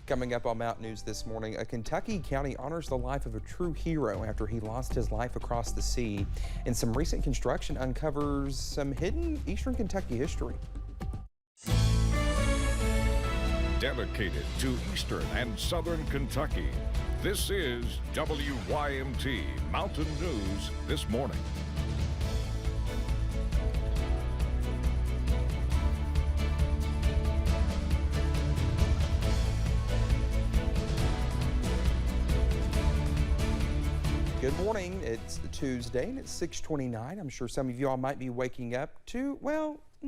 Coming up on Mountain News this morning, a Kentucky county honors the life of a true hero after he lost his life across the sea. And some recent construction uncovers some hidden Eastern Kentucky history. Dedicated to Eastern and Southern Kentucky, this is WYMT Mountain News this morning. Good morning. It's Tuesday and it's 6:29. I'm sure some of y'all might be waking up to, well, I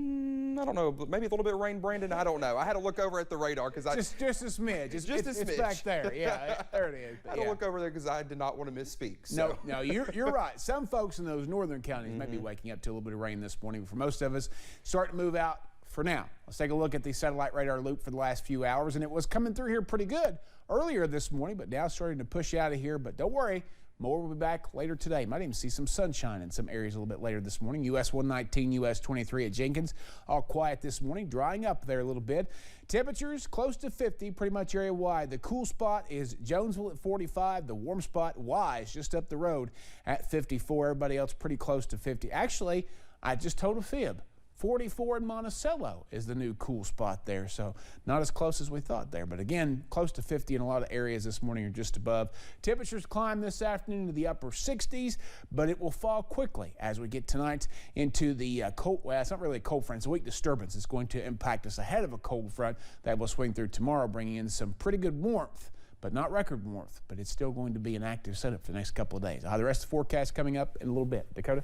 don't know, maybe a little bit of rain, Brandon. I don't know. I had to look over at the radar because just a smidge. It's back there. Yeah, there it is. I had to look over there because I did not want to misspeak. So. No, you're right. Some folks in those northern counties may be waking up to a little bit of rain this morning, but for most of us, starting to move out for now. Let's take a look at the satellite radar loop for the last few hours, and it was coming through here pretty good earlier this morning, but now starting to push out of here. But don't worry. More will be back later today. Might even see some sunshine in some areas a little bit later this morning. US 119, US 23 at Jenkins. All quiet this morning, drying up there a little bit. Temperatures close to 50, pretty much area-wide. The cool spot is Jonesville at 45. The warm spot, Wise, just up the road at 54. Everybody else pretty close to 50. Actually, I just told a fib. 44 in Monticello is the new cool spot there, so not as close as we thought there. But again, close to 50 in a lot of areas this morning or just above. Temperatures climb this afternoon to the upper 60s, but it will fall quickly as we get tonight into the cold. Well, it's not really a cold front. It's a weak disturbance. It's going to impact us ahead of a cold front that will swing through tomorrow, bringing in some pretty good warmth. But not record warmth, but it's still going to be an active setup for the next couple of days. The rest of the forecast coming up in a little bit. Dakota?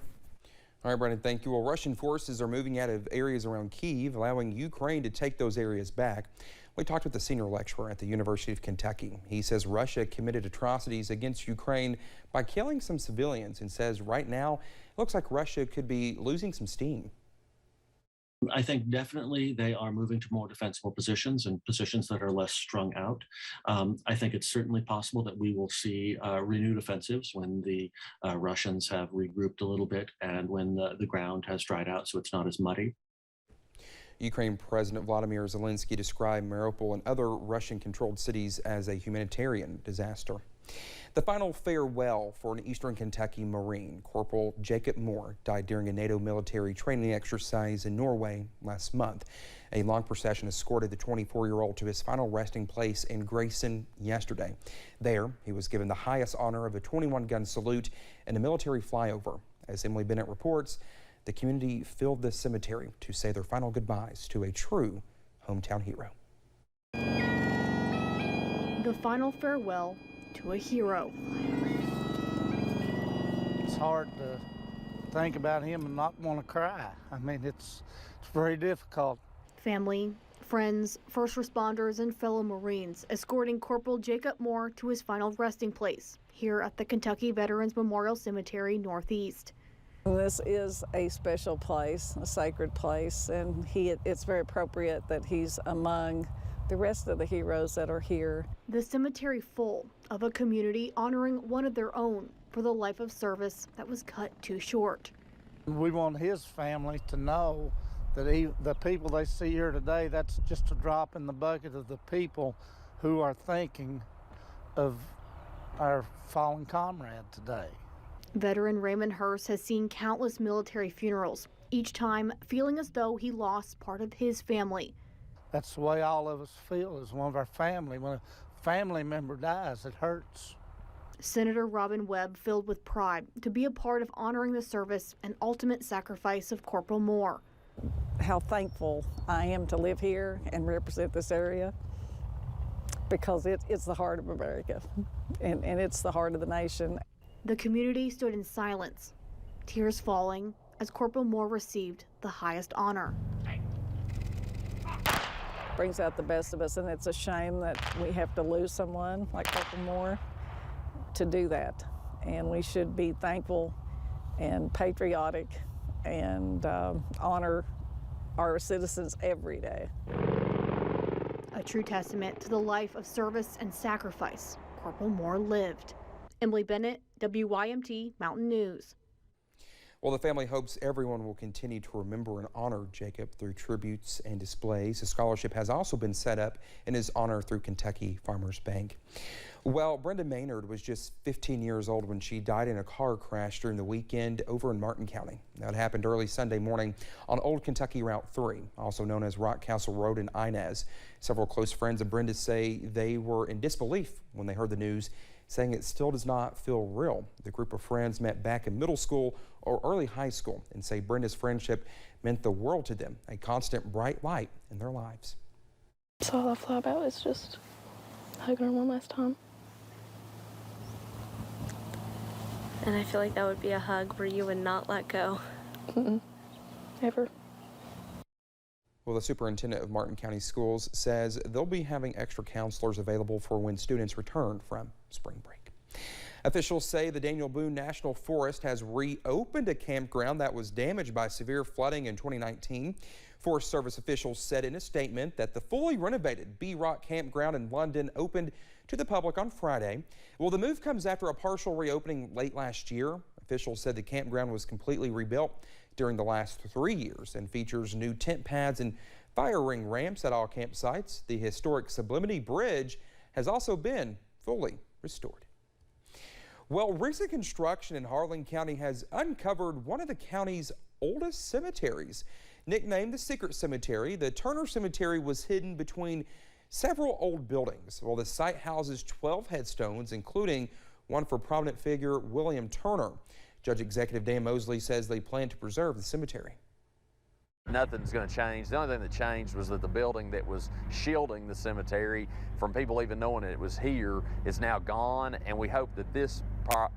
All right, Brandon, thank you. Well, Russian forces are moving out of areas around Kyiv, allowing Ukraine to take those areas back. We talked with a senior lecturer at the University of Kentucky. He says Russia committed atrocities against Ukraine by killing some civilians and says right now it looks like Russia could be losing some steam. I think definitely they are moving to more defensible positions and positions that are less strung out. I think it's certainly possible that we will see renewed offensives when the Russians have regrouped a little bit and when the ground has dried out so it's not as muddy. Ukraine President Vladimir Zelensky described Mariupol and other Russian-controlled cities as a humanitarian disaster. The final farewell for an Eastern Kentucky Marine, Corporal Jacob Moore, died during a NATO military training exercise in Norway last month. A long procession escorted the 24-year-old to his final resting place in Grayson yesterday. There, he was given the highest honor of a 21-gun salute and a military flyover. As Emily Bennett reports, the community filled the cemetery to say their final goodbyes to a true hometown hero. The final farewell to a hero. It's hard to think about him and not want to cry. I mean, it's very difficult. Family, friends, first responders, and fellow Marines escorting Corporal Jacob Moore to his final resting place here at the Kentucky Veterans Memorial Cemetery Northeast. This is a special place, a sacred place, and it's very appropriate that he's among the rest of the heroes that are here. The cemetery full of a community honoring one of their own for the life of service that was cut too short. We want his family to know that the people they see here today, that's just a drop in the bucket of the people who are thinking of our fallen comrade today. Veteran Raymond Hurst has seen countless military funerals, each time feeling as though he lost part of his family. That's the way all of us feel as one of our family. When a family member dies, it hurts. Senator Robin Webb filled with pride to be a part of honoring the service and ultimate sacrifice of Corporal Moore. How thankful I am to live here and represent this area, because it's the heart of America and it's the heart of the nation. The community stood in silence, tears falling as Corporal Moore received the highest honor. Brings out the best of us, and it's a shame that we have to lose someone like Corporal Moore to do that. And we should be thankful and patriotic and honor our citizens every day. A true testament to the life of service and sacrifice Corporal Moore lived. Emily Bennett, WYMT Mountain News. Well, the family hopes everyone will continue to remember and honor Jacob through tributes and displays. A scholarship has also been set up in his honor through Kentucky Farmers Bank. Well, Brenda Maynard was just 15 years old when she died in a car crash during the weekend over in Martin County. That happened early Sunday morning on Old Kentucky Route 3, also known as Rock Castle Road in Inez. Several close friends of Brenda say they were in disbelief when they heard the news, saying it still does not feel real. The group of friends met back in middle school or early high school and say Brenda's friendship meant the world to them, a constant bright light in their lives. So all I thought about is just hugging her one last time. And I feel like that would be a hug where you would not let go. Ever. Well, the superintendent of Martin County Schools says they'll be having extra counselors available for when students return from spring break. Officials say the Daniel Boone National Forest has reopened a campground that was damaged by severe flooding in 2019. Forest Service officials said in a statement that the fully renovated Bee Rock Campground in London opened to the public on Friday. Well, the move comes after a partial reopening late last year. Officials said the campground was completely rebuilt during the last 3 years and features new tent pads and fire ring ramps at all campsites. The historic Sublimity Bridge has also been fully restored. Well, recent construction in Harlan County has uncovered one of the county's oldest cemeteries. Nicknamed the Secret Cemetery, the Turner Cemetery was hidden between several old buildings. Well, the site houses 12 headstones, including one for prominent figure William Turner. Judge Executive Dan Mosley says they plan to preserve the cemetery. Nothing's going to change. The only thing that changed was that the building that was shielding the cemetery from people even knowing it was here is now gone, and we hope that this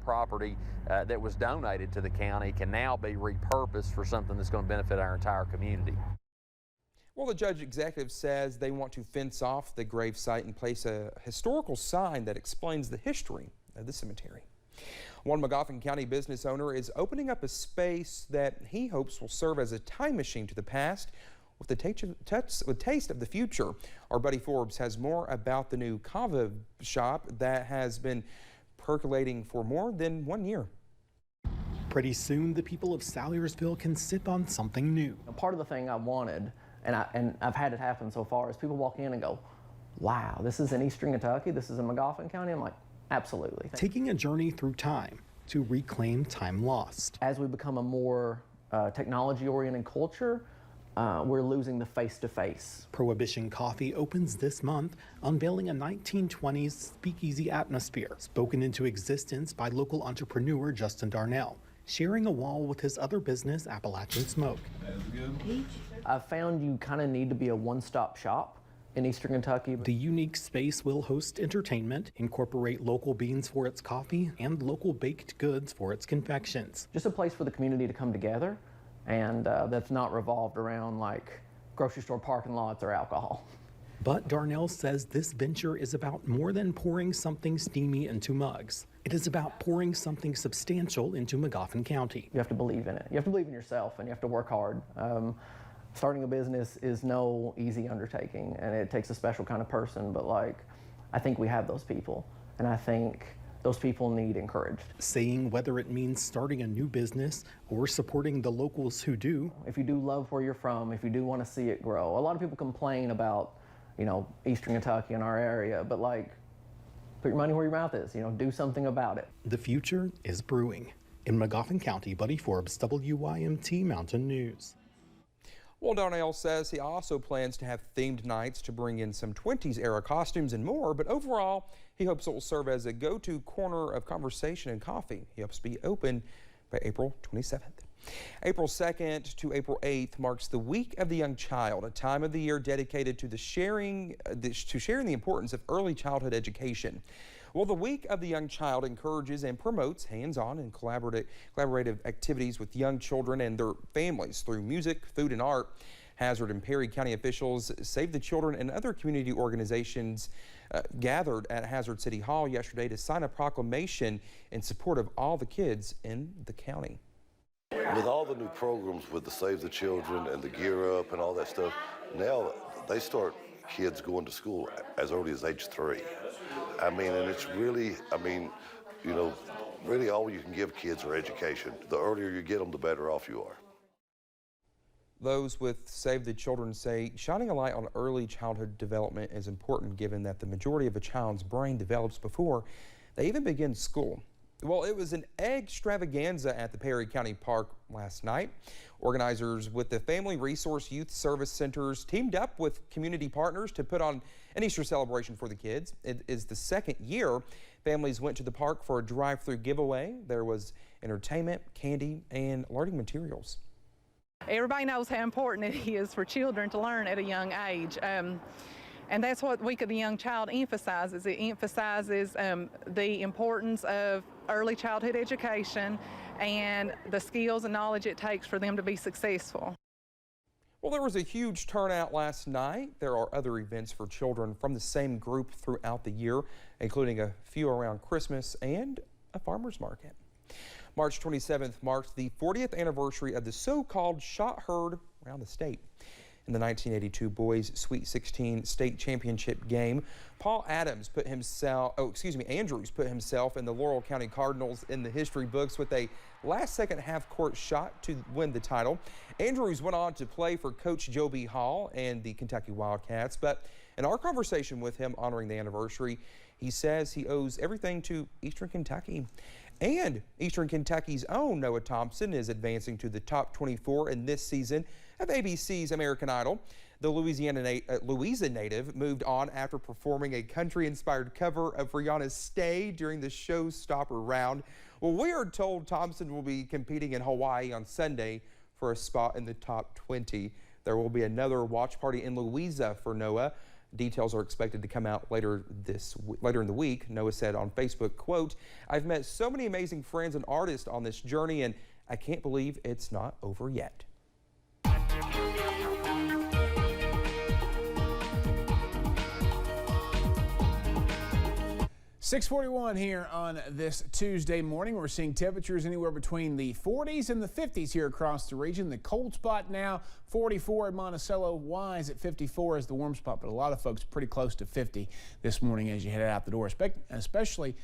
property that was donated to the county can now be repurposed for something that's going to benefit our entire community. Well, the judge executive says they want to fence off the grave site and place a historical sign that explains the history of the cemetery. One Magoffin County business owner is opening up a space that he hopes will serve as a time machine to the past with the taste of the future. Our buddy Forbes has more about the new kava shop that has been percolating for more than 1 year. Pretty soon, the people of Salyersville can sip on something new. Part of the thing I wanted, and I've had it happen so far, is people walk in and go, wow, this is in Eastern Kentucky, this is in Magoffin County. I'm like, absolutely. Taking a journey through time to reclaim time lost. As we become a more technology-oriented culture, we're losing the face-to-face. Prohibition Coffee opens this month, unveiling a 1920s speakeasy atmosphere, spoken into existence by local entrepreneur Justin Darnell, sharing a wall with his other business, Appalachian Smoke. I've found you kind of need to be a one-stop shop in Eastern Kentucky. The unique space will host entertainment, incorporate local beans for its coffee, and local baked goods for its confections. Just a place for the community to come together, and that's not revolved around like grocery store parking lots or alcohol. But Darnell says this venture is about more than pouring something steamy into mugs. It is about pouring something substantial into Magoffin County. You have to believe in it. You have to believe in yourself, and you have to work hard. Starting a business is no easy undertaking, and it takes a special kind of person, but like, I think we have those people, and I think those people need encouraged. Saying whether it means starting a new business or supporting the locals who do. If you do love where you're from, if you do want to see it grow. A lot of people complain about, Eastern Kentucky in our area, but like, put your money where your mouth is, do something about it. The future is brewing. In Magoffin County, Buddy Forbes, WYMT Mountain News. Well, Darnell says he also plans to have themed nights to bring in some 20s era costumes and more, but overall, he hopes it will serve as a go-to corner of conversation and coffee. He hopes to be open by April 27th. April 2nd to April 8th marks the Week of the Young Child, a time of the year dedicated to sharing the importance of early childhood education. Well, the Week of the Young Child encourages and promotes hands-on and collaborative activities with young children and their families through music, food, and art. Hazard and Perry County officials, Save the Children, and other community organizations gathered at Hazard City Hall yesterday to sign a proclamation in support of all the kids in the county. With all the new programs with the Save the Children and the Gear Up and all that stuff, now they start kids going to school as early as age 3. And it's really, really all you can give kids are education. The earlier you get them, the better off you are. Those with Save the Children say shining a light on early childhood development is important, given that the majority of a child's brain develops before they even begin school. Well, it was an egg extravaganza at the Perry County Park last night. Organizers with the Family Resource Youth Service Centers teamed up with community partners to put on an Easter celebration for the kids. It is the second year families went to the park for a drive-through giveaway. There was entertainment, candy, and learning materials. Everybody knows how important it is for children to learn at a young age. And that's what Week of the Young Child emphasizes. It emphasizes the importance of early childhood education and the skills and knowledge it takes for them to be successful. Well, there was a huge turnout last night. There are other events for children from the same group throughout the year, including a few around Christmas and a farmer's market. March 27th marked the 40th anniversary of the so-called shot heard around the state. In the 1982 boys Sweet 16 state championship game, Andrews put himself in the Laurel County Cardinals in the history books with a last-second half-court shot to win the title. Andrews went on to play for Coach Joe B. Hall and the Kentucky Wildcats, but in our conversation with him honoring the anniversary, he says he owes everything to Eastern Kentucky. And Eastern Kentucky's own Noah Thompson is advancing to the top 24 in this season of ABC's American Idol. The Louisa native moved on after performing a country-inspired cover of Rihanna's Stay during the showstopper round. Well, we are told Thompson will be competing in Hawaii on Sunday for a spot in the top 20. There will be another watch party in Louisa for Noah. Details are expected to come out later in the week. Noah said on Facebook, quote, "I've met so many amazing friends and artists on this journey, and I can't believe it's not over yet." 6:41 here on this Tuesday morning. We're seeing temperatures anywhere between the 40s and the 50s here across the region. The cold spot now 44 in Monticello. Wise at 54 is the warm spot, but a lot of folks pretty close to 50 this morning as you head out the door, especially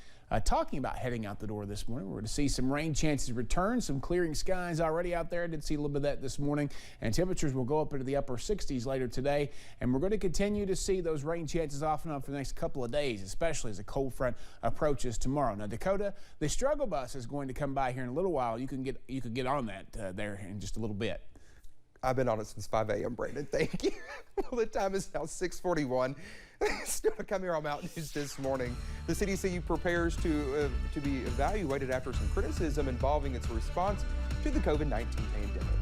talking about heading out the door this morning. We're going to see some rain chances return, some clearing skies already out there. I did see a little bit of that this morning, and temperatures will go up into the upper 60s later today, and we're going to continue to see those rain chances off and on for the next couple of days, especially as a cold front approaches tomorrow. Now, Dakota, the struggle bus is going to come by here in a little while. You can get on that there in just a little bit. I've been on it since 5 a.m., Brandon. Thank you. Well, the time is now 6:41. Still to come here on Mountain News this morning. The CDC prepares to be evaluated after some criticism involving its response to the COVID-19 pandemic.